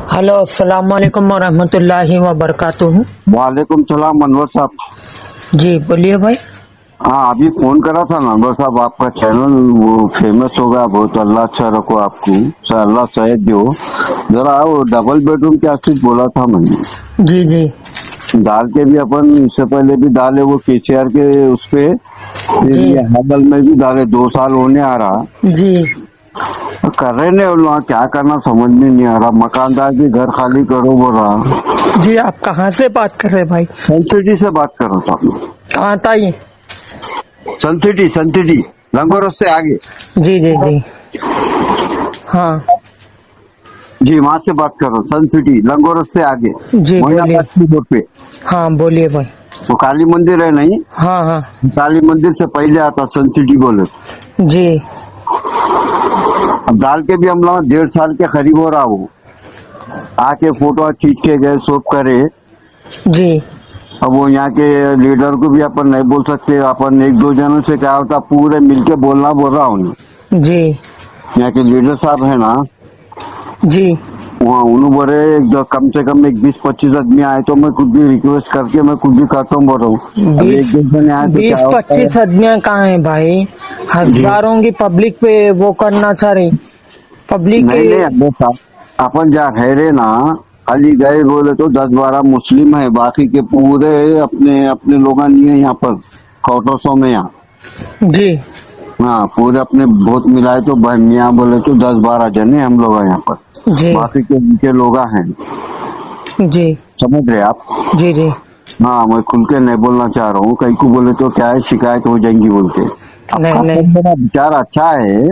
Hello अस्सलाम वालेकुम वरहमतुल्लाहि वबरकातुहू। वालेकुम सलाम अनवर साहब। जी बोलिए भाई। हाँ, अभी फोन करा था ना अनवर साहब, आपका चैनल वो फेमस होगा बहुत, अल्लाह अच्छा रखो आपको, अल्लाह सेहत दो। जरा वो डबल बेडरूम क्या चीज बोला था मैंने, जी जी डाल के भी अपन इससे पहले भी डाले वो केसीआर के उस पे, फिर जी ये हाबल में भी डाले, 2 साल होने आ रहा। जी कर रहे नहीं उन लोग, क्या करना समझ में नहीं आ रहा। मकानदार की घर खाली करो बोल रहा। जी। आप कहाँ से बात कर रहे हैं भाई? सन सिटी से बात कर रहा था। कहाँ था ये? सन सिटी लंगोरस से आगे। जी जी जी। हाँ जी, वहाँ से बात कर रहा हूँ, सन सिटी लंगोरस से आगे, जी बोलिए। मोइनाबाद की रोड पे। हाँ बोलिए भाई। वो काली मंदिर है नहीं, हाँ हाँ काली मंदिर से पहले आता सन सिटी बोले। जी अब डाल के भी हम लोग 1.5 साल के करीब हो रहा। वो आके फोटो खींच के गए, सोप करे। जी अब वो यहाँ के लीडर को भी अपन नहीं बोल सकते, अपन एक दो जनों से क्या होता, पूरे मिलके बोलना बोल रहा हूँ। जी यहाँ के लीडर साहब है ना, जी वहाँ उन्होंने बोले कम से कम एक 20-25 आदमी आए तो मैं खुद भी रिक्वेस्ट करके मैं खुद भी करता हूँ बोल रहा हूँ। अब एक बीस दो जने आए तो क्या बीस होता है। 25 आदमियाँ कहाँ है भाई? जी, हजारों की पब्लिक पे वो करना चाह रही पब्लिक नहीं नहीं, अबे साहब, अपन जहाँ ठहरे ना, खाली गए बोले तो 10-12 मुस्लिम है, बाकी के पूरे अपने अपने लोग नहीं है यहाँ पर क्वार्टर्सों में। यहाँ जी हाँ, पूरे अपने बहुत मिलाए तो मियाँ बोले तो 10-12 जने हम लोग हैं यहाँ पर, जी बाकी के उनके लोग हैं। जी समझ रहे आप? जी जी हाँ, मैं खुल के नहीं बोलना चाह रहा हूँ, कहीं को बोले तो क्या है, शिकायत हो जाएंगी बोल के। नहीं आपका नहीं। मेरा विचार अच्छा है,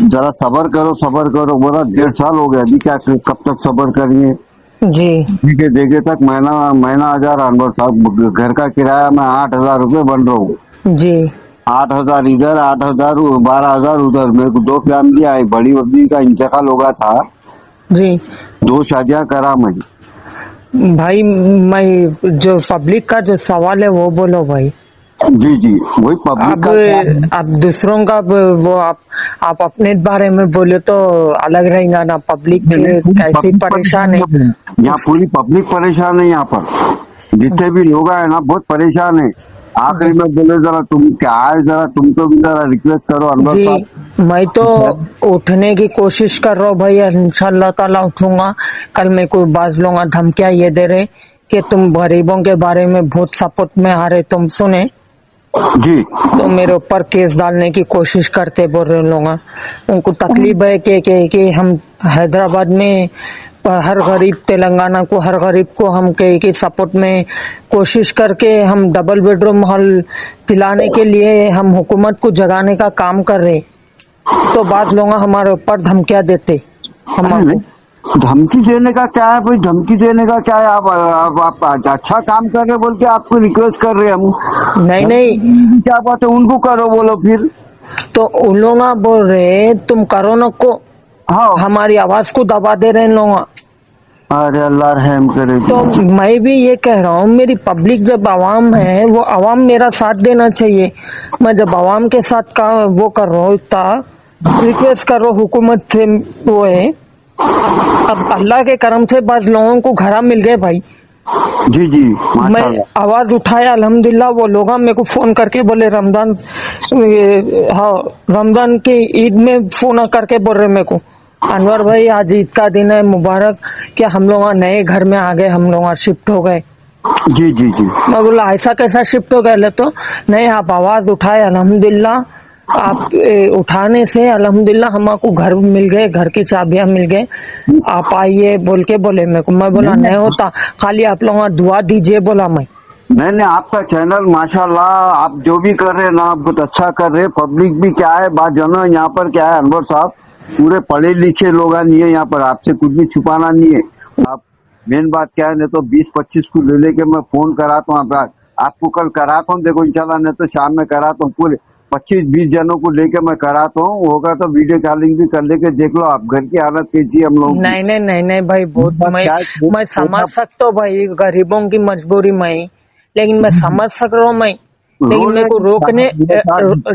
जरा सबर करो बोला। 1.5 साल हो गया, अभी क्या कब तक सबर करिए। जी देखे देखे तक महीना महीना 1000 अनवर साहब, घर का किराया मैं 8,000 रुपये बन रहा हूँ। जी 8,000 इधर, 8,000 12,000 उधर। मेरे को 2 फैमिली आई, बड़ी बब्बी का इंतकाल होगा था, जी 2 शादियां करा मैं। भाई मैं जो पब्लिक का जो सवाल है वो बोलो भाई। जी जी, वही पब्लिक अब का क्या है। अब दूसरों का वो आप अपने बारे में बोले तो अलग रहेगा ना। पब्लिक नहीं नहीं, पूरी कैसी पब्लिक परेशान परेशान है। है, यहाँ पूरी पब्लिक परेशान है। यहाँ पर जितने भी लोग हैं ना बहुत परेशान है। आखिरी में बोले जरा तुम क्या है, जरा तुम तो भी जरा रिक्वेस्ट करो अनवर जी साहब। मैं तो उठने की कोशिश कर रहा हूँ भाई। इंशाल्लाह ताला उठूंगा। कल मेरे को बाज लोग धमकियां ये दे रहे कि तुम गरीबों के बारे में बहुत सपोर्ट में आ रहे, तुम सुने जी तो मेरे ऊपर केस डालने की कोशिश करते बोल रहे लोग। उनको तकलीफ है कि हम हैदराबाद में हर गरीब तेलंगाना को, हर गरीब को हम के सपोर्ट में कोशिश करके हम डबल बेडरूम हॉल दिलाने के लिए हम हुकूमत को जगाने का काम कर रहे, तो बाद लोग हमारे ऊपर धमकियां देते हमको। धमकी देने का क्या है भाई, धमकी देने का क्या है। आप अच्छा काम कर रहे बोल के आपको रिक्वेस्ट कर रहे हैं हम। नहीं नहीं, क्या बात है, उनको करो बोलो फिर। तो उन लोग बोल रहे तुम करो न को, हाँ, हमारी आवाज को दबा दे रहे लोग। अरे अल्लाह रहम करे। तो मैं भी ये कह रहा हूँ, मेरी पब्लिक जब आवाम है, वो आवाम मेरा साथ देना चाहिए। मैं जब आवाम के साथ का वो कर रहा हूँ, इतना रिक्वेस्ट कर रहा हूँ हुकूमत से, वो है। अब अल्लाह के करम से बस लोगों को घर मिल गए भाई। जी जी, मैं माशाल्लाह। आवाज उठाया अल्हम्दुलिल्लाह। वो लोग मेरे को फोन करके बोले रमजान, हाँ रमजान की ईद में फोन करके बोल रहे मेरे को, अनवर भाई आज ईद का दिन है मुबारक, क्या हम लोग नए घर में आ गए, हम लोग शिफ्ट हो गए। जी जी जी, मैं बोला ऐसा कैसा शिफ्ट हो गए? तो नहीं, आप आवाज उठाए अल्हम्दुलिल्लाह, आप उठाने से अल्हम्दुलिल्लाह हमको घर मिल गए, घर की चाबियां मिल गए, आप आइए बोल के बोले मेरे को। मैं बोला नहीं होता, खाली आप लोग दुआ दीजिए बोला मैं। नहीं, आपका चैनल माशाल्लाह, आप जो भी कर रहे हैं ना, आप बहुत अच्छा कर रहे हैं। पब्लिक भी क्या है, बात जानो यहाँ पर क्या है अनवर साहब, पूरे पढ़े लिखे लोग नहीं है यहाँ पर, आपसे कुछ भी छुपाना नहीं है। आप मेन बात क्या है, नहीं तो 20-25 को ले लेके मैं फोन कराता हूँ आपको, कल कराता हूँ, देखो इंशाल्लाह, नहीं तो शाम में कराता हूँ। पूरे 25-20 जनों को लेके मैं कराता हूँ, होगा तो वीडियो कॉलिंग भी कर लेके देख लो आप घर की हालत कैसी है हम लोग की। नहीं नहीं नहीं नहीं भाई, बहुत मैं समझ सकता हूँ भाई गरीबों की मजबूरी में, लेकिन मैं समझ सक रहा हूँ मैं लेकिन मेरे को रोकने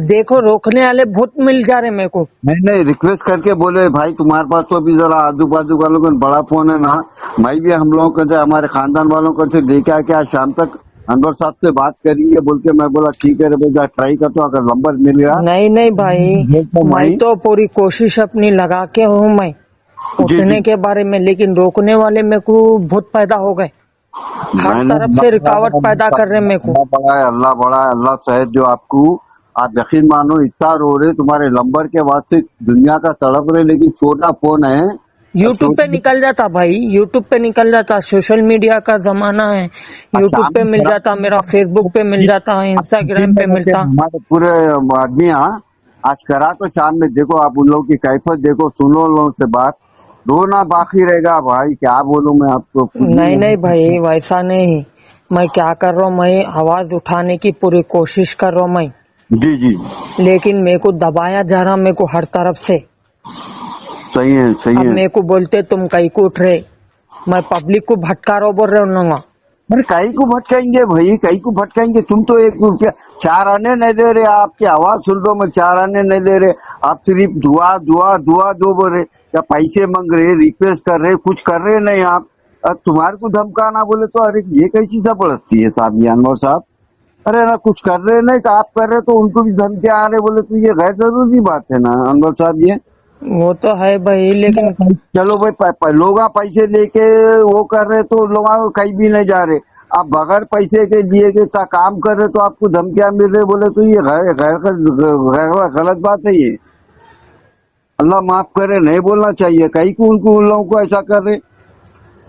देखो रोकने वाले बहुत मिल जा रहे मेरे को। नहीं रिक्वेस्ट करके बोले भाई तुम्हारे पास तो अभी जरा आजू बाजू वालों का बड़ा फोन है ना, मैं भी हम लोगों को हमारे खानदान वालों को से लेके आके आज शाम तक अनवर साहब से बात करेंगे बोल के मैं बोला ठीक है रे बेटा ट्राई कर, तो अगर नंबर मिल गया। नहीं भाई, मैं तो पूरी कोशिश अपनी लगा के हूँ मैं उठने के बारे में, लेकिन रोकने वाले मेरे को बहुत पैदा हो गए, हर तरफ से रुकावट पैदा कर रहे मेरे को। अल्लाह बड़ा है, अल्लाह शायद जो आपको, आप यकीन मानो इतना रो रहे तुम्हारे नंबर के बाद से दुनिया का तड़प रहे, लेकिन छोटा फोन है। यूट्यूब पे निकल जाता भाई, यूट्यूब पे निकल जाता, सोशल मीडिया का जमाना है, यूट्यूब पे मिल जाता मेरा, फेसबुक पे मिल जाता, इंस्टाग्राम पे मिलता। हमारे पूरे आदमी आज करा तो शाम में देखो, आप उन लोगों की कैफियत देखो, सुनो उन लोगों से बात, रोना बाकी रहेगा भाई, क्या बोलूं मैं आपको। नहीं भाई वैसा नहीं, मैं क्या कर रहा हूँ, मैं आवाज उठाने की पूरी कोशिश कर रहा हूँ मैं, जी लेकिन मेरे को दबाया जा रहा, मेरे को हर तरफ से। सही है अब मेरे को बोलते तुम कहीं को उठ रहे, मैं पब्लिक को भटका रहा बोल रहे हो। अरे कहीं को भटकाएंगे भाई, कहीं को भटकाएंगे, तुम तो 1 रुपया 4 आने नहीं दे रहे, आपकी आवाज सुन रहा हूँ मैं, 4 आने नहीं दे रहे, आप सिर्फ दुआ दुआ दुआ दो बोल रहे, या पैसे मांग रहे, रिक्वेस्ट कर रहे, कुछ कर रहे नहीं आप। अब तुम्हारे को धमकाना बोले तो अरे ये कैसी जबरदस्ती है साहब, ये अनवर साहब। अरे ना कुछ कर रहे नहीं तो आप कर रहे तो उनको भी धमकियां आ रहे बोले तो ये गैर जरूरी बात है ना अनवर साहब। ये वो तो है भाई, लेकिन चलो भाई लोग पैसे लेके वो कर रहे तो लोग कहीं भी नहीं जा रहे, आप बगैर पैसे के लिए के काम कर रहे तो आपको धमकियां मिल रहे बोले तो ये गलत बात है। ये अल्लाह माफ करे, नहीं बोलना चाहिए, कहीं को उनको उन लोगों को ऐसा कर रहे।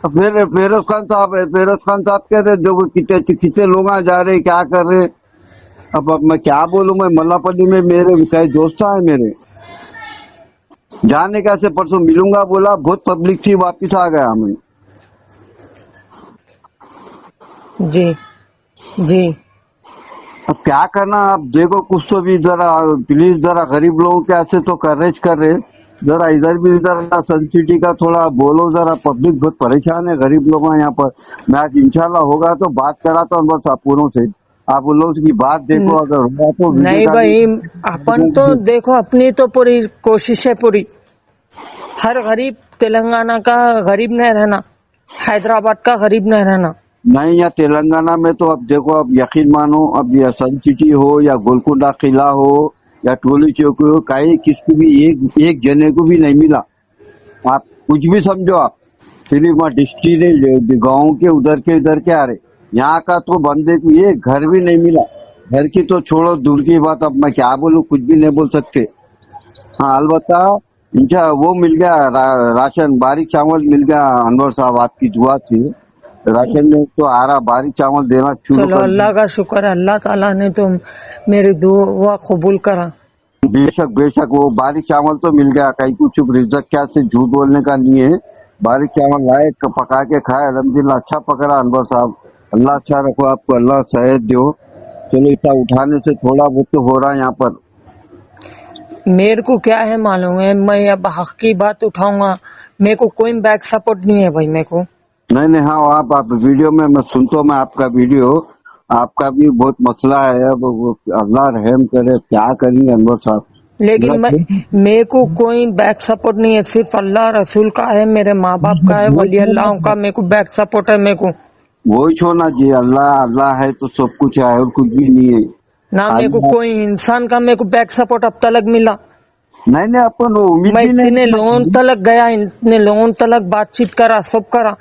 फिर फेरोज खान साहब कह रहे जो कितने लोग जा रहे क्या कर रहे। अब मैं क्या बोलूं, मैं मल्लापल्ली में मेरे कई दोस्त है मेरे, जाने कैसे परसों मिलूंगा बोला, बहुत पब्लिक थी, वापिस आ गया मैं। जी अब क्या करना, आप देखो कुछ तो भी जरा प्लीज जरा गरीब लोगों के ऐसे तो कवरेज कर रहे, जरा इधर भी जरा सन सिटी का थोड़ा बोलो, जरा पब्लिक बहुत परेशान है, गरीब लोग हैं यहाँ पर। मैं आज इंशाल्लाह होगा तो बात करा तो अनवर साहब से, आप उन लोगों की बात देखो, अगर होगा तो नहीं भाई, अपन तो देखो अपनी तो पूरी कोशिश है पूरी, हर गरीब तेलंगाना का गरीब नहीं रहना, हैदराबाद का गरीब नहीं रहना। नहीं या तेलंगाना में तो अब देखो, अब यकीन मानो, अब ये सन सिटी हो या गोलकुंडा किला हो या टोली चौक हो, कहीं किसी भी एक जने को भी नहीं मिला। आप कुछ भी समझो, आप सिर्फ डिस्ट्रिक्ट गाँव के उधर के इधर के आ रहे, यहाँ का तो बंदे को एक घर भी नहीं मिला। घर की तो छोड़ो, दूर की बात, अब मैं क्या बोलूं, कुछ भी नहीं बोल सकते। हाँ अलबत्ता इनका वो मिल गया, राशन बारीक चावल मिल गया अनवर साहब, आपकी दुआ से राशन में तो आ रहा, बारीक चावल देना शुरू चलो अल्लाह का शुक्र है, अल्लाह ताला ने तो मेरी दुआ कबूल करा। बेशक वो बारीक चावल तो मिल गया, कहीं कुछ रिजक क्या से झूठ बोलने का नहीं है, बारीक चावल लाए पका के खाए, अल्हम्दुलिल्लाह अच्छा पकड़ा अनवर साहब, अल्लाह अच्छा रखो आपको, अल्लाह सेहत दो। चलो इतना उठाने से थोड़ा बहुत तो हो रहा है यहाँ पर। मेरे को क्या है मालूम है, मैं अब हक की बात उठाऊंगा, मेरे को कोई बैक सपोर्ट नहीं है भाई मेरे को। नहीं हाँ आप वीडियो में मैं सुनता हूँ, मैं आपका वीडियो, आपका भी बहुत मसला है, अब अल्लाह रहम करे, क्या करेंगे अनवर साहब। लेकिन मेरे को कोई बैक सपोर्ट नहीं है, सिर्फ अल्लाह रसूल का है, मेरे माँ बाप का है, वली अल्लाह का मेरे को बैक सपोर्ट है। मेरे को वही छोड़ना जी, अल्लाह है तो सब कुछ है और कुछ भी नहीं है ना। मेरे को कोई इंसान का मेरे को बैक सपोर्ट अब तक मिला नहीं अपन उम्मीद मैं भी नहीं। इतने लोगों तलक गया, इतने लोगों तलक बातचीत करा, सब करा,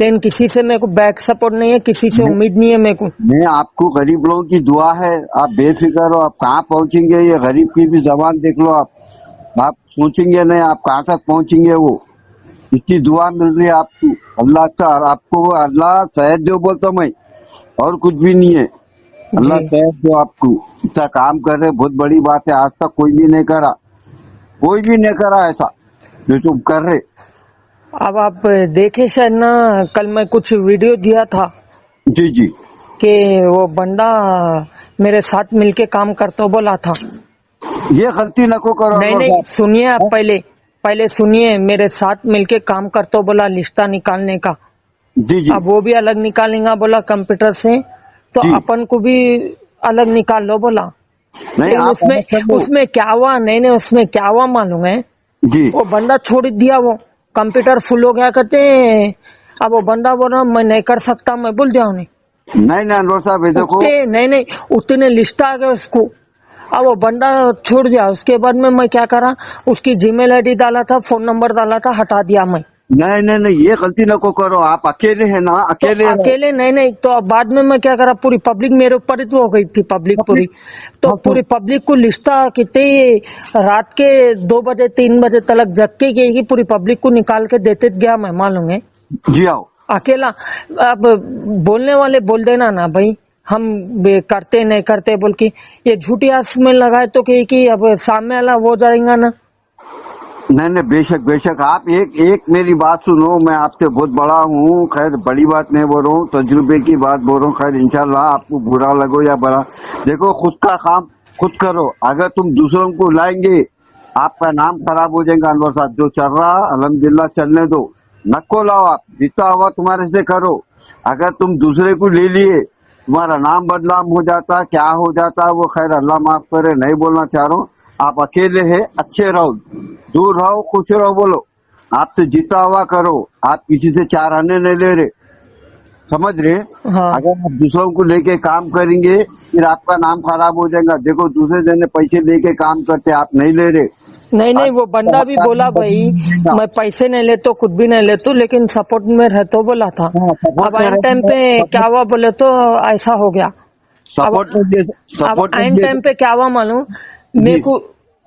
लेकिन किसी से मेरे को बैक सपोर्ट नहीं है, किसी से उम्मीद नहीं है मेरे को। नहीं आपको गरीब लोगों की दुआ है, आप बेफिक्र हो, आप कहाँ पहुँचेंगे, ये गरीब की भी जबान देख लो आप सोचेंगे नहीं आप कहाँ तक पहुँचेंगे, वो इसकी दुआ मिल रही है आपको, अल्लाह अच्छा आपको, अल्लाह शायद दो बोलता मैं, और कुछ भी नहीं है, अल्लाह शायद दो आपको। इतना काम कर रहे बहुत बड़ी बात है, आज तक कोई भी नहीं करा ऐसा जो तुम कर रहे। अब आप देखे शायद ना, कल मैं कुछ वीडियो दिया था जी कि वो बंदा मेरे साथ मिलके काम करता बोला था। ये गलती न को करो। नहीं सुनिए, आप पहले सुनिए, मेरे साथ मिलके काम करता बोला लिस्टा निकालने का। जी अब वो भी अलग निकालेंगे बोला कंप्यूटर से, तो अपन को भी अलग निकाल लो बोला। नहीं लेकिन आप उसमें अलग कर लो। उसमें क्या हुआ, नहीं उसमें क्या हुआ मालूम है, जी वो बंदा छोड़ दिया, वो कंप्यूटर फुल हो गया कहते हैं। अब वो बंदा बोल रहा मैं नहीं कर सकता, मैं बोल दिया उन्हें। नहीं अनवर साहब ये देखो, नहीं उतने लिस्ट आ गए उसको। अब वो बंदा छोड़ दिया, उसके बाद में मैं क्या करा, उसकी जीमेल आईडी डाला था, फोन नंबर डाला था, हटा दिया मैं। नहीं ये गलती न को करो, आप अकेले हैं ना, तो अकेले रहो। अकेले नहीं तो अब बाद में मैं क्या करा, पूरी पब्लिक मेरे ऊपर ही तो हो गई थी, पब्लिक पूरी। तो हाँ, पूरी पब्लिक को लिस्टा कितनी रात के 2 बजे 3 बजे तक जग के गई, पूरी पब्लिक को निकाल के देते गया मैं, मालूम है। जी आओ। अकेला अब बोलने वाले बोल देना ना भाई, हम करते नहीं करते बोल के, ये झूठी आस में लगाए तो कि अब सामने वाला वो जाएगा ना। नहीं बेशक आप एक मेरी बात सुनो, मैं आपसे बहुत बड़ा हूँ, खैर बड़ी बात नहीं बोल रहा हूँ, तजुर्बे की बात बोल रहा हूँ। खैर इंशाल्लाह आपको बुरा लगो या बड़ा, देखो खुद का काम खुद करो। अगर तुम दूसरों को लाएंगे आपका नाम खराब हो जाएगा। अनवर साहब जो चल रहा अल्हम्दुलिल्लाह चलने दो, नको लाओ, आप जितना हुआ तुम्हारे से करो। अगर तुम दूसरे को ले लिए तुम्हारा नाम बदनाम हो जाता, क्या हो जाता वो खैर अल्लाह माफ करे, नहीं बोलना चाह रहा हूँ। आप अकेले हैं, अच्छे रहो, दूर रहो, खुश रहो, बोलो आपसे जीता हुआ करो। आप किसी से 4 आने नहीं ले रहे, समझ रहे। हाँ अगर आप दूसरों को लेके काम करेंगे फिर आपका नाम खराब हो जाएगा। देखो दूसरे जने पैसे लेके काम करते, आप नहीं ले रहे। नहीं वो बंदा भी बोला भाई मैं पैसे नहीं लेता, खुद भी नहीं लेता, लेकिन सपोर्ट में रहता बोला था। अब एंड टाइम पे क्या हुआ बोले तो ऐसा हो गया। सपोर्ट अब एंड टाइम पे क्या हुआ मालूम मेरे को,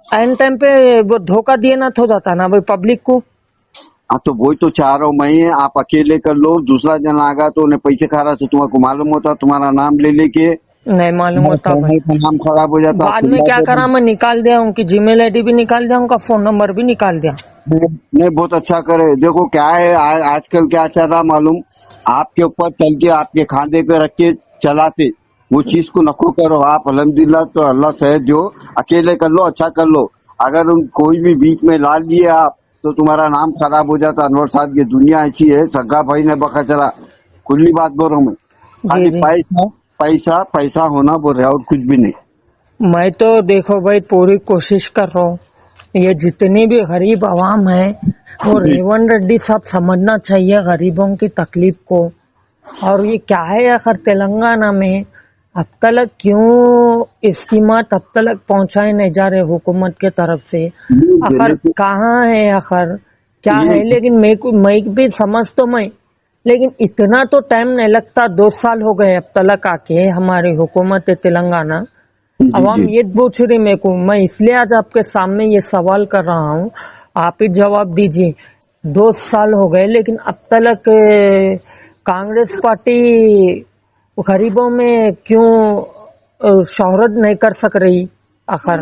एंड टाइम पे वो धोखा दिए ना हो जाता ना भाई पब्लिक को। हाँ तो वही तो चाह रहा हूँ मैं, आप अकेले कर लो, दूसरा जन आगा तो उन्हें पैसे खा रहा तो तुम्हारा मालूम होता, तुम्हारा नाम ले लेके नहीं मालूम होता भाई, नाम खराब हो जाता। बाद में क्या करा, मैं निकाल दिया उनकी जीमेल आईडी भी निकाल दिया, उनका फोन नंबर भी निकाल दिया। नहीं बहुत अच्छा करे। देखो क्या है आजकल क्या चल रहा मालूम, आपके ऊपर चल के आपके खांधे पे रख के चलाते, वो चीज को नको करो। आप अल्हम्दुलिल्लाह तो अल्लाह सहज जो, अकेले कर लो, अच्छा कर लो। अगर उन कोई भी बीच में ला लिए आप तो तुम्हारा नाम खराब हो जाता। अनवर साहब ये दुनिया ऐसी है, सगा भाई ने बका चला, खुली बात बोल रहा हूँ मैं। खाली जी। पैसा पैसा पैसा होना बोल रहा और कुछ भी नहीं। मैं तो देखो भाई पूरी कोशिश कर रहा हूँ, ये जितनी भी गरीब आवाम है वो रेवंत रेड्डी साहब समझना चाहिए गरीबों की तकलीफ को। और ये क्या है आखिर तेलंगाना में अब तक क्यों स्कीमात अब तक पहुंचाए नहीं जा रहे हुकूमत के तरफ से, आखिर कहाँ है, आखिर क्या है। लेकिन मैं भी समझ तो मैं, लेकिन इतना तो टाइम नहीं लगता। 2 साल हो गए अब तक आके हमारी हुकूमत तेलंगाना। अवाम ये पूछ रही मेरे को, मैं इसलिए आज आपके सामने ये सवाल कर रहा हूँ, आप ही जवाब दीजिए। 2 साल हो गए लेकिन अब तक कांग्रेस पार्टी गरीबों में क्यों शोहरत नहीं कर सक रही, आखिर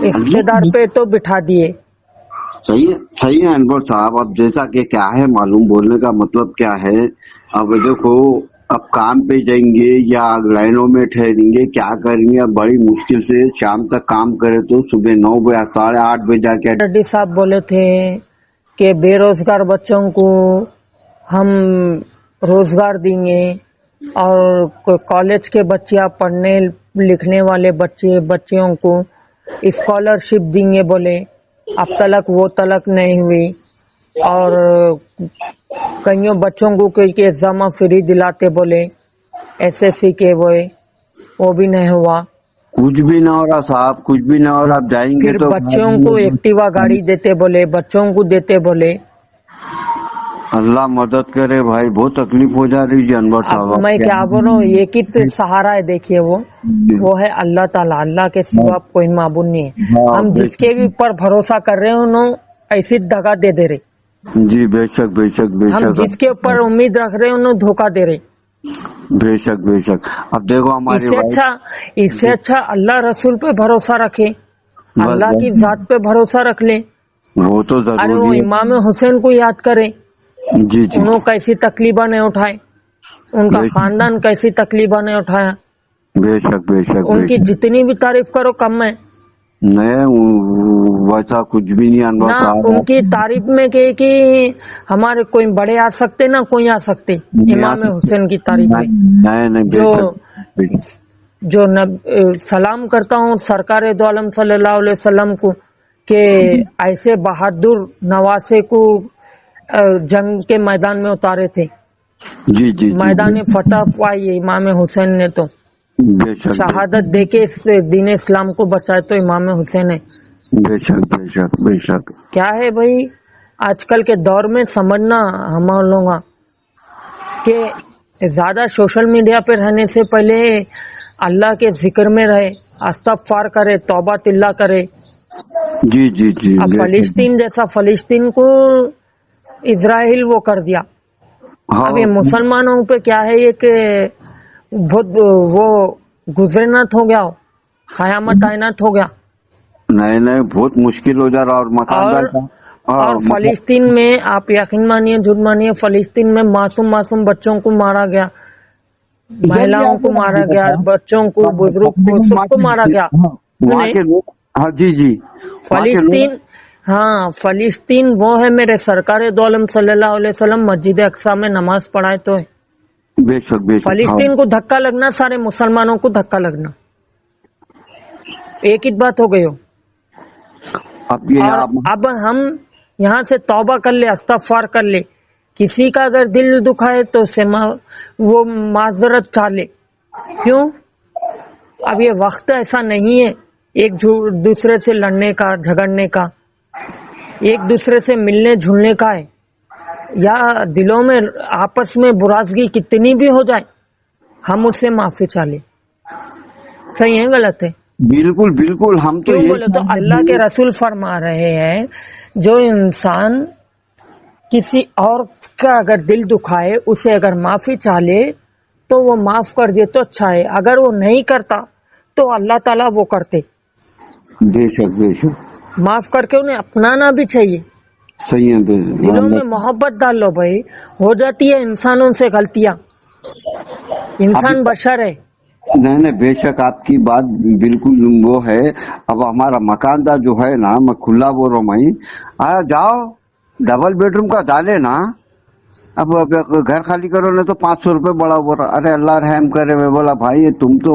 इख्तिदार पे तो बिठा दिए। सही है अनवर साहब। अब जैसा कि क्या है मालूम, बोलने का मतलब क्या है, अब देखो अब काम पे जाएंगे या लाइनों में ठहरेंगे, क्या करेंगे। अब बड़ी मुश्किल से शाम तक काम करे तो सुबह 9 बजे 8:30 बजे जाके। रेड्डी साहब बोले थे कि बेरोजगार बच्चों को हम रोजगार देंगे और कॉलेज के बच्चियां पढ़ने लिखने वाले बच्चियों को स्कॉलरशिप देंगे बोले। अब तक वो तलक नहीं हुई, और कईयों बच्चों को के एग्जाम फ्री दिलाते बोले एसएससी के, वो भी नहीं हुआ। कुछ भी ना हो रहा साहब, कुछ भी ना हो रहा। आप जाएंगे फिर तो बच्चों को एक्टिवा गाड़ी देते बोले, बच्चों को देते बोले। अल्लाह मदद करे भाई, बहुत तकलीफ हो जा रही है अनवर साहब। अब मैं क्या बोल रहा हूँ, एक ही तो सहारा है, देखिए वो है अल्लाह ताला। अल्लाह के सिवा कोई माबूद नहीं है। हम जिसके भी ऊपर भरोसा कर रहे हैं उन्होंने ऐसी दगा दे रहे। जी बेशक हम जिसके ऊपर उम्मीद रख रहे हैं उन्हें धोखा दे रहे। बेशक। अब देखो हमारे इससे अच्छा अल्लाह रसूल पे भरोसा रखे, अल्लाह की जात पे भरोसा रख ले। वो तो जरूरी। अरे वो इमाम हुसैन को याद करे, जी उन्होंने कैसी तकलीफा नहीं उठाए, उनका खानदान कैसी तकलीफा नहीं उठाया। बेशक उनकी जितनी भी तारीफ करो कम है। नहीं वैसा कुछ भी नहीं अनवर साहब। उनकी तारीफ में कहे कि हमारे कोई बड़े आ सकते ना कोई आ सकते, इमाम हुसैन की तारीफ में नहीं जो जो सलाम करता हूँ सरकार दो आलम सल्लल्लाहु अलैहि वसल्लम को कि ऐसे बहादुर नवासे को जंग के मैदान में उतारे थे, जी जी मैदान फतह पाई इमाम हुसैन ने, तो बेशक शहादत देके इस दीन इस्लाम को बचाए तो इमाम हुसैन है। बेशक बेशक बेशक। क्या है भाई, आजकल के दौर में समझना हम लोग कि ज्यादा सोशल मीडिया पे रहने से पहले अल्लाह के जिक्र में रहे, अस्तगफार करे, तौबा तिल्ला करे। जी जी जी अब फलस्तीन जैसा, फलस्तीन को इजराइल वो कर दिया, हाँ अब ये मुसलमानों पे क्या है, ये कि बहुत वो गुजरनात हो गया, कयामत आयनात हो गया। नहीं नहीं बहुत मुश्किल हो जा रहा। और मकानदार और फलस्तीन में आप यकीन मानिए झूठ मानिए, फलस्तीन में मासूम बच्चों को मारा गया, महिलाओं को मारा गया, बच्चों को, बुजुर्ग को, सबको मारा गया। वहाँ के लोग, हाँ जी जी, फलस्तीन, हाँ फलस्तीन वो है मेरे सरकार दो आलम सल्लल्लाहु अलैहि वसल्लम मस्जिद अक्सा में नमाज पढ़ाए तो है। बेशक बेशक। फलस्तीन को धक्का लगना, सारे मुसलमानों को धक्का लगना, एक ही बात हो गई हो। अब ये और अब हम यहाँ से तौबा कर ले, इस्तगफार कर ले, किसी का अगर दिल दुखा है तो से वो माजरत चाह ले। क्यों? अब ये वक्त ऐसा नहीं है एक दूसरे से लड़ने का, झगड़ने का, एक दूसरे से मिलने जुलने का है, या दिलों में आपस में बुराजगी कितनी भी हो जाए हम उससे माफी चाह ले। सही है गलत है? बिल्कुल बिल्कुल। हम तो क्यों बोले तो अल्लाह के रसूल फरमा रहे हैं, जो इंसान किसी और का अगर दिल दुखाए, उसे अगर माफी चाह ले तो वो माफ कर दे तो अच्छा है, अगर वो नहीं करता तो अल्लाह ताला वो करते। बेशक बेशक। माफ करके उन्हें अपनाना भी चाहिए, सही है। दिलों में मोहब्बत डाल लो भाई। हो जाती है इंसानों से गलतियां, इंसान बशर है। नहीं नहीं बेशक आपकी बात बिल्कुल वो है। अब हमारा मकानदार जो है ना, मैं खुला बोल रहा हूँ, मैं आया जाओ डबल बेडरूम का डाले ना, अब घर खाली करो ना तो 500 रुपए बड़ा बोल रहा। अरे अल्लाह रहम करे। मैं बोला भाई तुम तो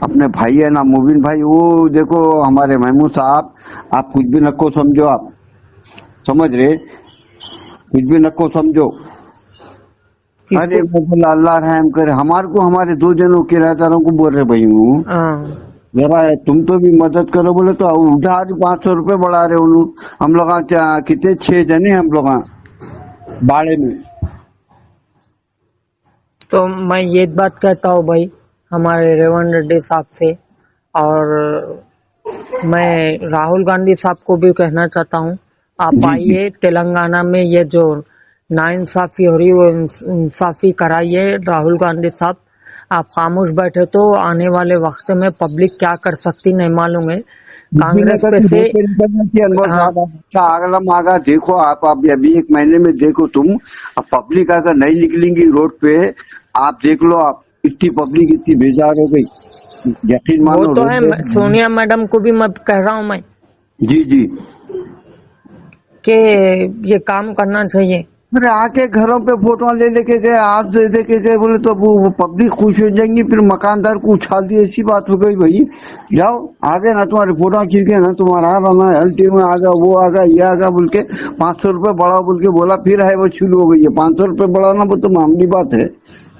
अपने भाई है ना मुबीन भाई, वो देखो हमारे महमूद साहब, आप कुछ भी नको समझो, आप समझ रहे, कुछ भी नको समझो। अरे मैं बोला अल्लाह रहम करे, हमारे को हमारे 2 जनों किराएदारों को बोल रहे भाई हूँ जरा तुम तो भी मदद करो। बोले तो उधार 500 रुपए बढ़ा रहे उन्होंने। हम लोग कितने 6 जने हम लोग बाड़े में। तो मैं ये बात कहता हूँ भाई हमारे रेवंत रेड्डी साहब से, और मैं राहुल गांधी साहब को भी कहना चाहता हूँ, आप आइए तेलंगाना में ये जो नाइंसाफी हो रही वो इंसाफी कराइए। राहुल गांधी साहब, आप खामोश बैठे तो आने वाले वक्त में पब्लिक क्या कर सकती नहीं मालूम है। कांग्रेस पे से अगला मांगा देखो आप अभी 1 महीने में देखो तुम, अब पब्लिक अगर नहीं निकलेंगी रोड पे, आप देख लो, आप इतनी पब्लिक इतनी बेजार हो गई, यकीन मानो। वो तो है, सोनिया मैडम को भी मैं कह रहा हूँ मैं जी जी कि ये काम करना चाहिए। अरे आके घरों पे फोटो ले लेके गए, हाथ दे के गए, बोले तो वो पब्लिक खुश हो जाएंगी, फिर मकानदार को उछाल दिए। ऐसी बात हो गई भाई, जाओ आगे ना तुम्हारी फोटो खींच के ना तुम्हारा हेल्थ में आ गया, वो आ गया, ये आ गया बोल के 500 रुपए बढ़ाओ बोल के बोला, फिर है वो शुरू हो गई है 500 रुपए बढ़ाना। वो तो मामूली बात है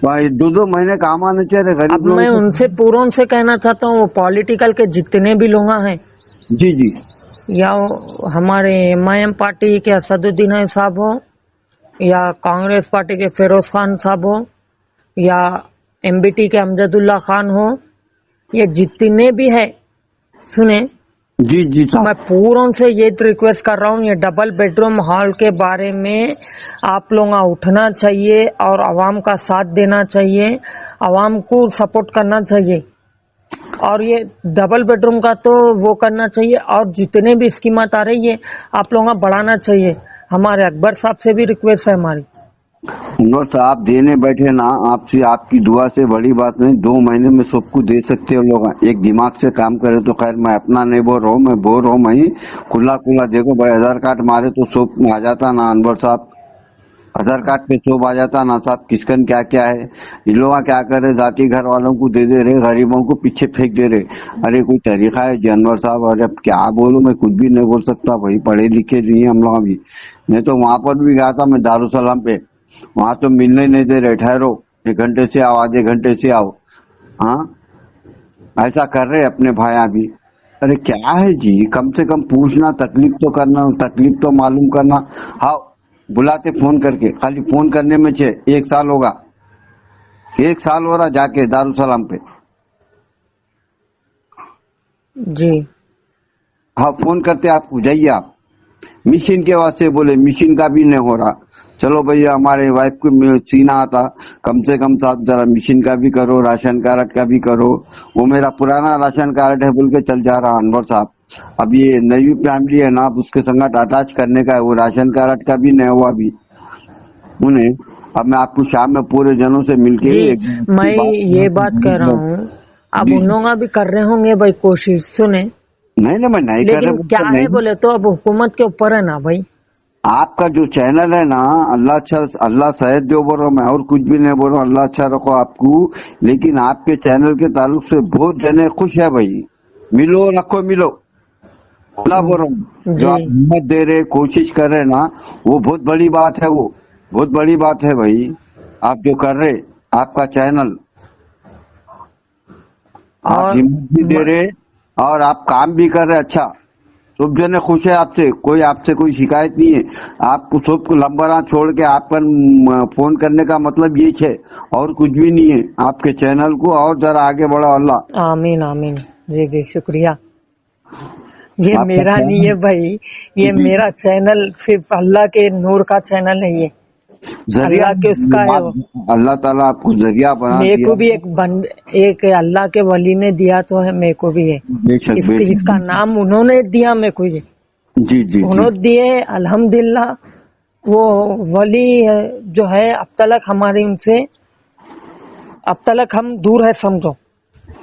भाई, 2-2 महीने काम आने चाहिए गरीब। अब मैं उनसे पूरों से कहना चाहता हूँ, वो पॉलिटिकल के जितने भी लोग हैं, जी जी, या हमारे MIM पार्टी के असदुद्दीन साहब हो, या कांग्रेस पार्टी के फिरोज खान साहब हो, या MBT के अमजदुल्ला खान हो, ये जितने भी है, सुने जी जी मैं पूरों से ये रिक्वेस्ट कर रहा हूँ, ये डबल बेडरूम हॉल के बारे में आप लोग उठना चाहिए और आवाम का साथ देना चाहिए, आवाम को सपोर्ट करना चाहिए, और ये डबल बेडरूम का तो वो करना चाहिए, और जितने भी स्कीमात आ रही है आप लोगों का बढ़ाना चाहिए। हमारे अकबर साहब से भी रिक्वेस्ट है हमारी। अकबर साहब देने बैठे ना, आपसे आपकी दुआ से बड़ी बात नहीं, 2 महीने में सबको दे सकते हो लोग, एक दिमाग से काम करे तो। खैर मैं अपना नहीं बोल रहा हूँ, मैं बोल रहा हूँ मैं खुला देखो भाई, आधार कार्ड मारे तो सब आ जाता ना अनवर साहब। आधार कार्ड पे शोभ आ जाता ना साहब किसकन क्या क्या है। ये लोग क्या कर रहे, जाति घर वालों को दे दे रहे, गरीबों को पीछे फेंक दे रहे। अरे कोई तरीका है जानवर साहब। अरे अब क्या बोलूं, मैं कुछ भी नहीं बोल सकता भाई, पढ़े लिखे नहीं हम लोग अभी। नहीं तो वहां पर भी गया था मैं दारुसलाम पे, वहां तो मिलने ही नहीं दे रहे, ठहरो 1 घंटे से आओ, आधे घंटे से आओ। हाँ, ऐसा कर रहे अपने भाई भी। अरे क्या है जी, कम से कम पूछना, तकलीफ तो करना, तकलीफ तो मालूम करना। हाँ, बुलाते फोन करके, खाली फोन करने में 1 साल होगा, 1 साल हो रहा जाके दारुसलाम पे। जी हाँ, फोन करते आपको, जाइए आप। मिशन के वास्ते बोले, मिशन का भी नहीं हो रहा। चलो भैया, हमारे वाइफ को सीना आता, कम से कम साहब जरा मिशन का भी करो, राशन कार्ड का भी करो। वो मेरा पुराना राशन कार्ड है बोल के चल जा रहा अनवर साहब। अब ये नई फैमिली है ना, अब उसके संगत अटैच करने का है, वो राशन कार्ड का भी नहीं हुआ अभी उन्हें। अब मैं आपको शाम में पूरे जनों से मिलके जी, मैं ये बात कह रहा हूँ, अब जी। उन लोग भी कर रहे होंगे भाई कोशिश, सुने, नहीं मैं नहीं कर लेकिन रहा क्या है बोले तो अब हुकूमत के ऊपर है ना भाई। आपका जो चैनल है ना, अल्लाह अच्छा, अल्लाह शायद दो बोल रहा हूँ मैं, और कुछ भी नहीं बोल रहा हूँ, अल्लाह अच्छा रखो आपको। लेकिन आपके चैनल के ताल्लुक से बहुत जने खुश है भाई। मिलो रखो मिलो, खुला बोल रहा हूँ। जो जी। आप हिम्मत दे रहे, कोशिश कर रहे ना, वो बहुत बड़ी बात है, वो बहुत बड़ी बात है भाई। आप जो कर रहे, आपका चैनल, आप और हिम्मत भी दे रहे और आप काम भी कर रहे अच्छा। सब जने खुश है आपसे, आपसे कोई शिकायत नहीं है। आपको सबको लंबरा छोड़ के आपका फोन करने का मतलब ये है, और कुछ भी नहीं है। आपके चैनल को और जरा आगे बढ़ाओ अल्लाह। आमीन आमीन। जी जी शुक्रिया। ये आपका मेरा नहीं है भाई, ये जी, मेरा चैनल सिर्फ अल्लाह के नूर का चैनल है, ये जरिया अल्लाह के उसका है वो। अल्लाह ताला आपको जरिया बना मेरे दिया। को भी एक अल्लाह के वली ने दिया तो है, मेरे को भी है। बेशक बेशक। इसका नाम उन्होंने दिया मेरे को, ये जी जी जी उन्होंने दिए अल्हम्दुलिल्लाह। वो वली जो है अब तक हमारे उनसे, अब तक हम दूर है समझो।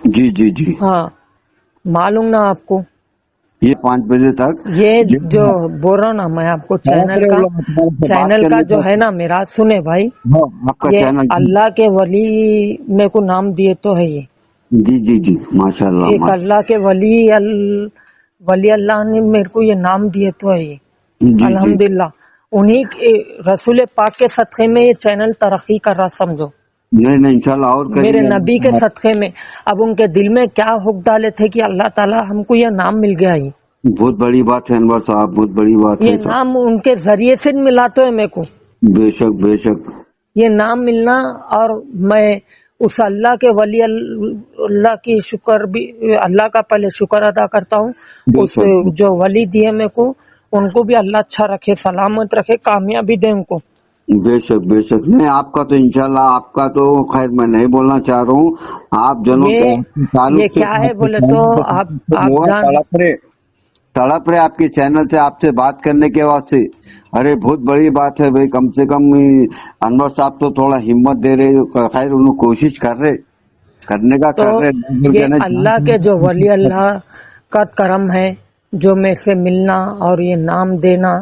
जी जी जी। हाँ, मालूम ना आपको, ये 5 बजे तक ये जो बोल रहा हूँ ना मैं आपको, चैनल का जो है ना मेरा, सुने भाई, आपका ये चैनल। अल्लाह के वली मेरे को नाम दिए तो है ये। जी जी जी, माशाल्लाह एक अल्लाह के वली अल्लाह ने मेरे को ये नाम दिए तो है ये, जी जी। अल्हम्दुलिल्लाह। उन्हीं के रसूल पाक के सदक़े में ये चैनल तरक्की कर रहा समझो, नहीं इंशाल्लाह और मेरे करिए। नबी के सदक़े में। अब उनके दिल में क्या हुक्म डाले थे कि अल्लाह ताला हमको ये नाम मिल गया, ये बहुत बड़ी बात है अनवर साहब, बहुत बड़ी बात ये है साहब। नाम उनके जरिए से मिला तो है मेरे को, बेशक बेशक। ये नाम मिलना। और मैं उस अल्लाह के वली अल्लाह की शुक्र भी, अल्लाह का पहले शुक्र अदा करता हूँ। उस बेशक जो वली दिए मेरे को, उनको भी अल्लाह अच्छा रखे, सलामत रखे, कामयाबी दे उनको। बेशक बेशक। नहीं आपका तो इंशाल्लाह, आपका तो खैर मैं नहीं बोलना चाह रहा हूँ। आप जनों ये के ताल्लुक ये से क्या है बोले तो आप जान, तड़प रहे आपके चैनल से आपसे बात करने के वास्ते। अरे बहुत बड़ी बात है भाई, कम से कम अनवर साहब तो थोड़ा हिम्मत दे रहे, खैर उन्होंने कोशिश कर रहे, करने का तो कर रहे। ये अल्लाह के जो वली अल्लाह का करम है, जो मेरे से मिलना और ये नाम देना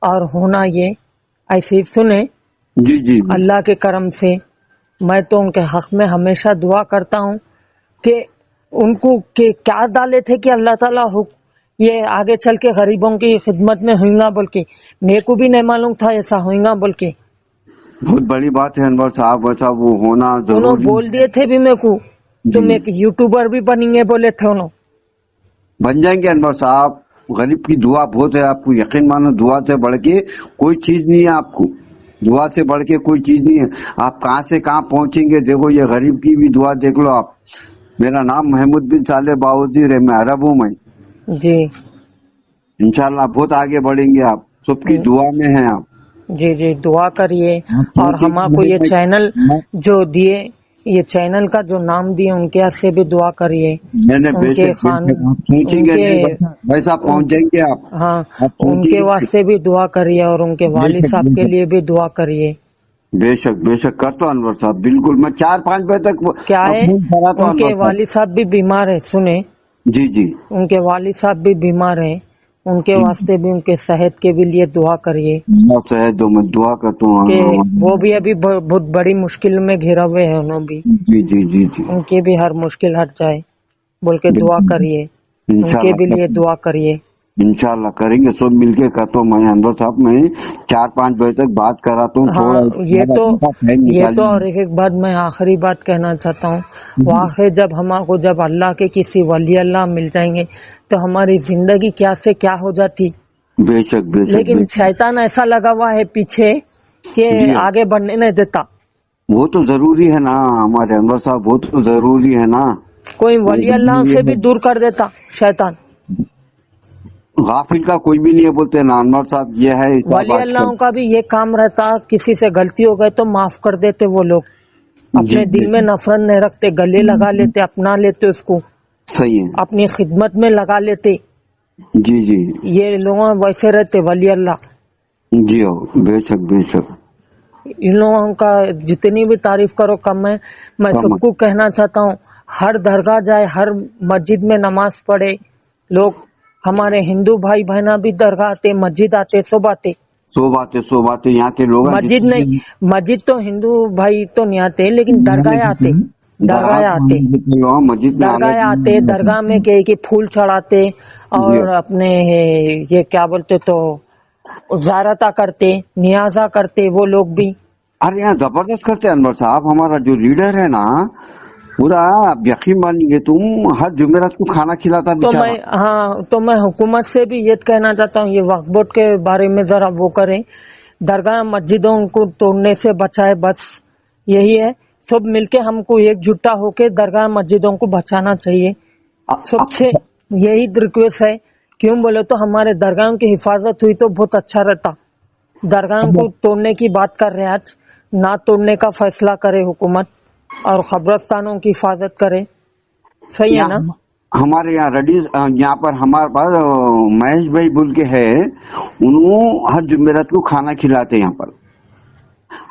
और होना, ये ऐसे ही सुने जी जी अल्लाह के करम से। मैं तो उनके हक में हमेशा दुआ करता हूँ कि उनको के क्या डाले थे कि अल्लाह ताला ये आगे चल के गरीबों की खिदमत में होगा बोल के। मेरे को भी नहीं मालूम था ऐसा होगा बोल के। बहुत बड़ी बात है अनवर साहब, वैसा वो होना उन्होंने जरूरी बोल दिए थे भी मेरे को, तुम जी। एक यूट्यूबर भी बनेंगे बोले थे उन्होंने। बन जाएंगे अनवर साहब, गरीब की दुआ बहुत है, आपको यकीन मानो, दुआ से बढ़ के कोई चीज नहीं है आपको, दुआ से बढ़ के कोई चीज नहीं है। आप कहाँ से कहाँ पहुंचेंगे, देखो ये गरीब की भी दुआ देख लो आप। मेरा नाम महमूद बिन साले बाउद्दीन है, मैं अरब हूँ मैं। जी इंशाल्लाह बहुत आगे बढ़ेंगे आप, सबकी दुआ में हैं आप। जी जी, दुआ करिए। और हमको ये चैनल जो दिए, ये चैनल का जो नाम दिए, उनके से भी दुआ करिए। उनके खान, वैसा पहुंच जाएंगे आप। हाँ, आप उनके वास्ते भी दुआ करिए और उनके वालिद साहब के लिए भी दुआ करिए। बेशक बेशक करता हूँ अनवर साहब, बिल्कुल। मैं 4-5 बजे तक क्या है, उनके वालिद साहब भी बीमार है, सुने, जी जी। उनके वालिद साहब भी बीमार है, ان کے واسطے بھی، ان کے صحت کے بھی لیے دعا کریے اللہ صحت دو، میں دعا کرتا کہ ہوں. وہ بھی ابھی بہت بڑی مشکل میں گھرا ہوئے ہیں، انہوں بھی، جی جی جی جی ان کی بھی ہر مشکل ہٹ جائے بول کے دعا کریے، ان کے انشاءاللہ بھی لیے دعا کریے. انشاءاللہ کریں گے، سب مل کے کرتا ہوں. میں انور صاحب میں 4-5 بجے تک بات کراتا ہوں. ہاں تھوڑا یہ تو اور ایک بات میں آخری بات کہنا چاہتا ہوں. واقعی جب جب اللہ کے کسی ولی اللہ مل جائیں گے تو ہماری زندگی کیا سے کیا ہو جاتی. بے شک بے شک لیکن شیطان ایسا لگا ہوا ہے پیچھے کہ جی آگے بڑھنے نہیں دیتا. وہ تو ضروری ہے نا ہمارے انور صاحب، وہ تو ضروری ہے نا. کوئی ولی اللہ سے بھی دور کر دیتا شیطان. غافل کا کوئی بھی نہیں ہے بولتے نا انور صاحب. یہ ہے حساب ولی آج اللہ کل. کا بھی یہ کام رہتا، کسی سے غلطی ہو گئے تو معاف کر دیتے. وہ لوگ اپنے جی دل میں نفرت نہیں رکھتے، گلے لگا لیتے، اپنا لیتے، اس کو صحیح ہے. اپنی خدمت میں لگا لیتے. جی جی یہ لوگ ویسے رہتے ولی اللہ. جی ہو بے شک بے شک. ان لوگوں کا جتنی بھی تعریف کرو کم ہے. میں کم سب کو کہنا چاہتا ہوں، ہر درگاہ جائے، ہر مسجد میں نماز پڑھے. لوگ ہمارے ہندو بھائی بہنا بھی درگاہ آتے، مسجد آتے، سب آتے. سو باتیں یہاں کے لوگ مسجد نہیں، مسجد تو ہندو بھائی تو نہیں آتے، لیکن درگاہ آتے، درگاہ آتے، مسجد میں درگاہ آتے. درگاہ میں کہ پھول چڑھاتے جی اور اپنے یہ کیا بولتے تو زیارتہ کرتے، نیازہ کرتے. وہ لوگ بھی ارے یہاں زبردست کرتے ہیں انور صاحب. ہمارا جو لیڈر ہے نا پورا، آپ یقین مانیں گے تم، ہر جمعرات کو کھانا کھلاتا تو بیچارہ. تو میں حکومت سے بھی یہ کہنا چاہتا ہوں، یہ وقف بورڈ کے بارے میں ذرا وہ کریں، درگاہ مسجدوں کو توڑنے سے بچائے. بس یہی ہے، سب مل کے ہم کو ایک جٹا ہو کے درگاہ مسجدوں کو بچانا چاہیے. سب سے یہی ریکویسٹ ہے. کیوں بولے تو ہمارے درگاہوں کی حفاظت ہوئی تو بہت اچھا رہتا. درگاہوں کو توڑنے کی بات کر رہے ہیں، آج نہ توڑنے کا فیصلہ کرے حکومت اور قبرستانوں کی حفاظت کرے. صحیح ہے نا؟ ہمارے یہاں یہاں پر ہمارے پاس مہیش بھائی بول کے ہے، انہوں ہر جمعرات کو کھانا کھلاتے. یہاں پر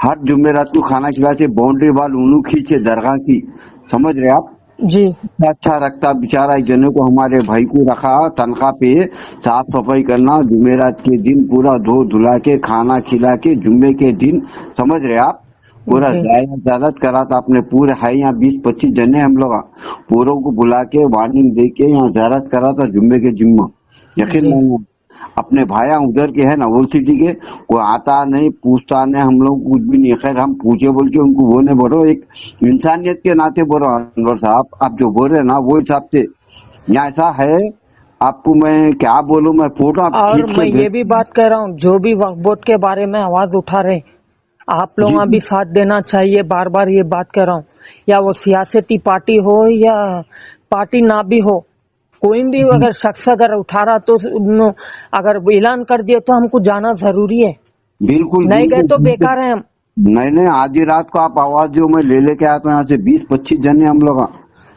ہر جمعرات کو کھانا کھلاتے. باؤنڈری وال انہوں کھینچے درگاہ کی. سمجھ رہے آپ؟ جی اچھا رکھتا بیچارہ. ایک جنے کو ہمارے بھائی کو رکھا تنخواہ پہ، صاف صفائی کرنا جمعرات کے دن، پورا دھو دھلا کے کھانا کھلا کے جمعے کے دن. سمجھ رہے آپ؟ پورا جی زیادت کرا تھا اپنے پورے. ہے یہاں 20-25 جنے ہم لوگ، پوروں کو بلا کے وارننگ دے کے یہاں زیارت کرا تھا جمعے کے جمعہ. یقین جی نہیں اپنے بھائی ادھر کے ہے نا وہ سٹی کے، کوئی آتا نہیں پوچھتا نہیں، ہم لوگ کچھ بھی نہیں. خیر ہم پوچھے بول کے ان کو وہ نہیں بولو، ایک انسانیت کے ناطے بولو انور صاحب. آپ جو بول رہے ہیں نا وہ حساب سے یہاں ایسا ہے. آپ کو میں کیا بولوں، میں فوٹو آپ اور کھینچ میں کے یہ بھی بات کہہ رہا ہوں، جو بھی وقف بورڈ کے بارے میں آواز اٹھا رہے، آپ جی لوگ بھی ساتھ دینا چاہیے. بار بار یہ بات کہہ رہا ہوں، یا وہ سیاسی پارٹی ہو یا پارٹی نہ بھی ہو، کوئی بھی اگر شخص اگر اٹھا رہا تو اگر اعلان کر دیا تو ہم کو جانا ضروری ہے. بالکل نہیں گئے تو بالکل. بیکار ہے ہم. نہیں آدھی رات کو آپ آواز جو میں لے کے آیا تو یہاں سے 20-25 جنے ہم لوگ.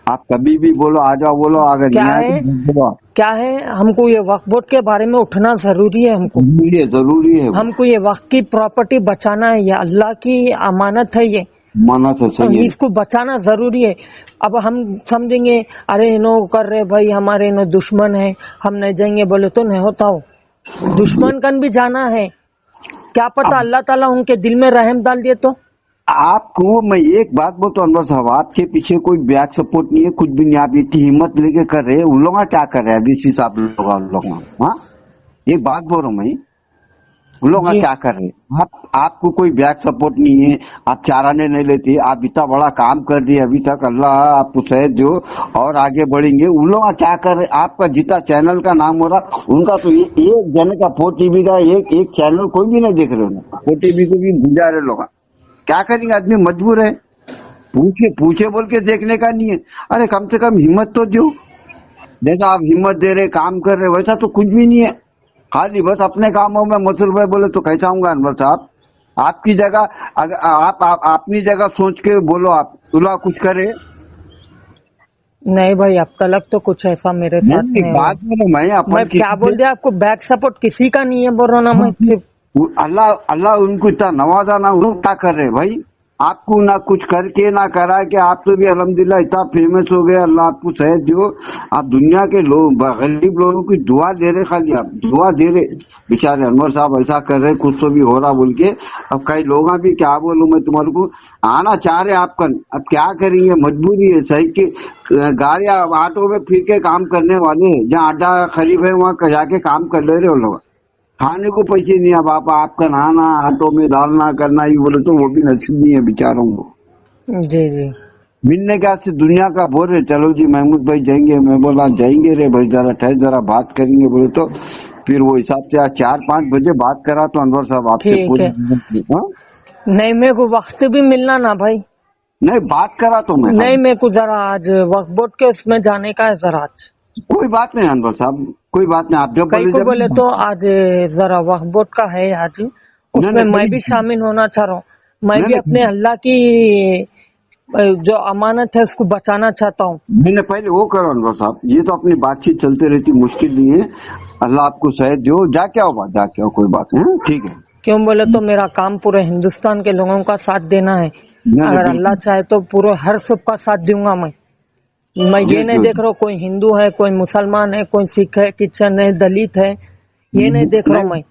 آپ کبھی بھی بولو آ جاؤ، بولو اگر کیا نہیں ہے آئے تو کیا ہے ہم کو یہ وقف بورڈ کے بارے میں اٹھنا ضروری ہے. ضروری ہے. ہم کو یہ وقت کی پراپرٹی بچانا ہے، یہ اللہ کی امانت ہے، یہ مانا تو صحیح ہے. اس کو بچانا ضروری ہے. اب ہم سمجھیں گے ارے انہوں کر رہے بھائی ہمارے انہوں دشمن ہے، ہم نہیں جائیں گے بولے تو نہیں ہوتا ہو. دشمن کن بھی جانا ہے، کیا پتا اللہ تعالیٰ ان کے دل میں رحم ڈال دیے تو. آپ کو میں ایک بات بولتا ہوں انور صاحب، آپ کے پیچھے کوئی بیک سپورٹ نہیں ہے، کچھ بھی نہیں. آپ اتنی ہمت لے کے کر رہے، ان لوگ کیا کر رہے ابھی صاحب لوگ. ہاں ایک بات بول رہا ہوں میں، ان لوگ جی کیا کر رہے. آپ کو کوئی بیک سپورٹ نہیں ہے، آپ چارانے نہیں لیتے. آپ اتنا بڑا کام کر دیے ابھی تک، اللہ آپ کو صحت دو اور آگے بڑھیں گے. ان لوگ کیا کر رہے؟ آپ کا جتنا چینل کا نام ہو رہا ان کا تو ایک جنے کا 4TV کا ایک چینل کوئی بھی نہیں دیکھ رہے. 4TV کو بھی بھول جا رہے لوگ. کیا کریں گے؟ آدمی مجبور ہے. پوچھے بول کے دیکھنے کا نہیں ہے. ارے کم سے کم ہمت تو دو. جیسا آپ ہمت دے رہے کام کر رہے ویسا تو کچھ بھی نہیں ہے. خالی بس اپنے کاموں میں مصروف ہے. بولے تو کیسا ہوں گا انور صاحب؟ آپ کی جگہ آپ اپنی جگہ سوچ کے بولو، آپ اللہ کچھ کرے. نہیں بھائی، اب تک تو کچھ ایسا میرے ساتھ نہیں ہوا. بات میں کیا بول دیا آپ کو، بیک سپورٹ کسی کا نہیں ہے بول رہا نا. میں صرف اللہ ان کو اتنا نوازا نا، ان کیا کر رہے بھائی. आपको ना कुछ करके ना करा के आप तो भी अल्हम्दुलिल्लाह इतना फेमस हो गए, अल्लाह आपको सेहत दो। आप दुनिया के लोग गरीब लोगों की दुआ दे रहे, खाली आप दुआ दे रहे, बेचारे अनवर साहब ऐसा कर रहे, कुछ तो भी हो रहा बोल के। अब कई लोग भी क्या बोलूं मैं तुम्हारे को, आना चाह रहे आपका, अब क्या करेंगे, मजबूरी है। सही कि गाड़ियां ऑटो में फिर के काम करने वाले, जहाँ अड्डा करीब है वहाँ जाके काम कर ले रहे हो लोग, खाने को पैसे नहीं। अब आपका नहाना, ऑटो में डालना करना, ये बोले तो वो भी नसीब नहीं है बेचारों को। जी जी मिलने के से दुनिया का बोल रहे चलो जी महमूद भाई जाएंगे, मैं बोला जाएंगे रे भाई, जरा ठहर, जरा बात करेंगे बोले तो फिर वो हिसाब से आज 4-5 बजे बात करा तो अनवर साहब आपसे ठीक पूरी। है। हाँ? नहीं मेरे को वक्त भी मिलना ना भाई, नहीं बात करा तो मैं, नहीं मेरे को जरा आज वक्त बोर्ड के उसमें जाने का है जरा आज। कोई बात नहीं अनवर साहब, कोई बात नहीं, आप जब कई को बोले जब तो आज जरा वक्त बोर्ड का है आज, उसमें नहीं, मैं भी शामिल होना चाह रहा हूँ। मैं नहीं, भी नहीं। अपने अल्लाह की जो अमानत है उसको बचाना चाहता हूँ। मैंने पहले वो करो अनवर साहब, ये तो अपनी बातचीत चलते रहती, मुश्किल नहीं है, अल्लाह आपको सेहत दो, जाके आओ बात, जाके आओ, कोई बात नहीं, ठीक है। क्यों बोले तो मेरा काम पूरे हिंदुस्तान के लोगों का साथ देना है। नहीं, अगर बिल्कुल। अल्लाह चाहे तो पूरे हर सबका साथ दूंगा मैं जी, ये नहीं जी। देख रहा हूँ कोई हिंदू है, कोई मुसलमान है, कोई सिख है, क्रिश्चियन है, दलित है, ये नहीं देख रहा हूँ मैं।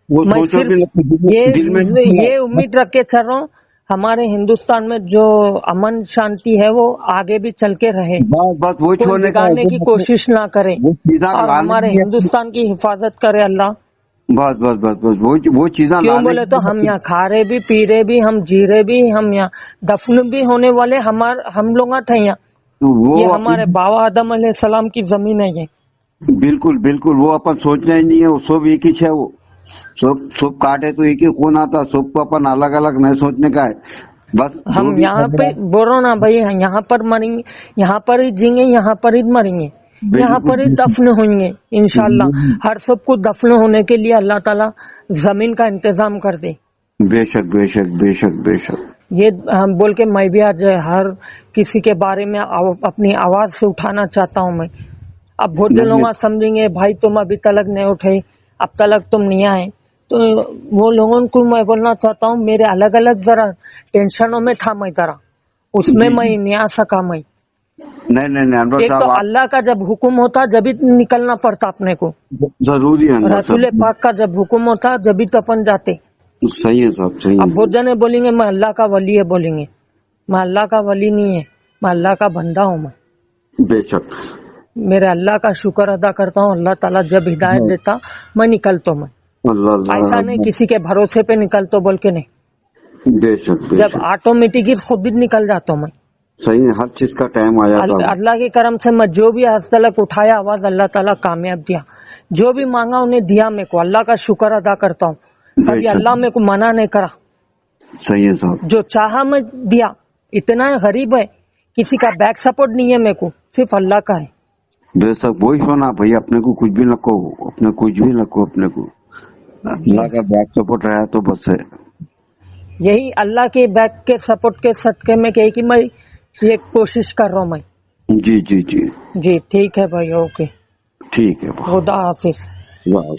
वो मैं सोचो सिर्फ कि दिल में ये उम्मीद रख के चल रहा हूँ हमारे हिंदुस्तान में जो अमन शांति है वो आगे भी चल के रहे, बस वो कोई छोड़ने का बिगाड़ने की कोशिश ना करे वो चीजा और लाने हमारे की है। हिंदुस्तान की हिफाजत करे अल्लाह। बस बस बस बस वो चीजा क्यों लाने बोले तो हम यहाँ खा रहे भी, पी रहे भी, हम जी रहे भी, हम यहाँ दफन भी होने वाले हम लोग थे यहाँ। वो ये हमारे बाबा आदम अलैहिस्सलाम की जमीन है ये। बिल्कुल बिल्कुल, वो अपन सोचना ही नहीं है, वो सब एक ही है, वो सब काटे तो एक ही कौन आता, सबको अपन अलग अलग नहीं सोचने का है। बस हम यहाँ पे बोलो ना भाई, यहाँ पर मरेंगे, यहाँ पर ही जीएंगे, यहाँ पर ही मरेंगे, यहाँ पर ही दफन होंगे इंशाल्लाह। हर सबको दफन होने के लिए अल्लाह ताला जमीन का इंतजाम कर दे। बेशक बेशक बेशक बेशक। ये हम बोल के मैं भी आज हर किसी के बारे में अपनी आवाज से उठाना चाहता हूँ मैं। अब बहुत से लोग समझेंगे भाई तुम अभी तलक नहीं उठे, अब तलक तुम नहीं आए, तो वो लोगों को मैं बोलना चाहता हूँ मेरे अलग अलग जरा टेंशनों में था मैं, जरा उसमें मैं नहीं आ सका मैं। नहीं अनवर एक तो साहब अल्लाह का जब हुक्म होता जब ही निकलना पड़ता अपने को, जरूरी है अनवर रसूल साहब, पाक का जब हुक्म होता जब ही तो अपन जाते। सही है साहब, सही अब है। बहुत जने बोलेंगे मैं अल्लाह का वली है, बोलेंगे मैं अल्लाह का वली नहीं है, मैं अल्लाह का बंदा हूँ। मैं बेशक मेरे अल्लाह का शुक्र अदा करता हूँ, अल्लाह ताला जब हिदायत देता मैं निकलता हूँ। मैं अल्लाह अल्लाह ऐसा नहीं किसी के भरोसे पे निकलता बोल के नहीं, बेशक जब बेशक ऑटोमेटिक खुद ही निकल जाता हूँ मैं। सही है, हर चीज का टाइम आ जाता है। अल्लाह के करम से मैं जो भी आज तक उठाया आवाज अल्लाह ताला कामयाब दिया, जो भी मांगा उन्हें दिया मेरे को, अल्लाह का शुक्र अदा करता हूँ। कभी बेशक। अल्लाह मेरे को मना नहीं करा, सही है साहब, जो चाहा मैं दिया। इतना गरीब है, किसी का बैक सपोर्ट नहीं है मेरे को, सिर्फ अल्लाह का है। बेशक वही होना भाई, अपने को कुछ भी न कहो, अपने कुछ भी न कहो, अपने को अल्लाह का बैक सपोर्ट रहा तो बस है। यही अल्लाह के बैक के सपोर्ट के सदके में कही कि मैं ये कोशिश कर रहा हूँ मैं। जी जी जी जी ठीक है भाई, ओके, ठीक है, खुदा हाफिज। वाह।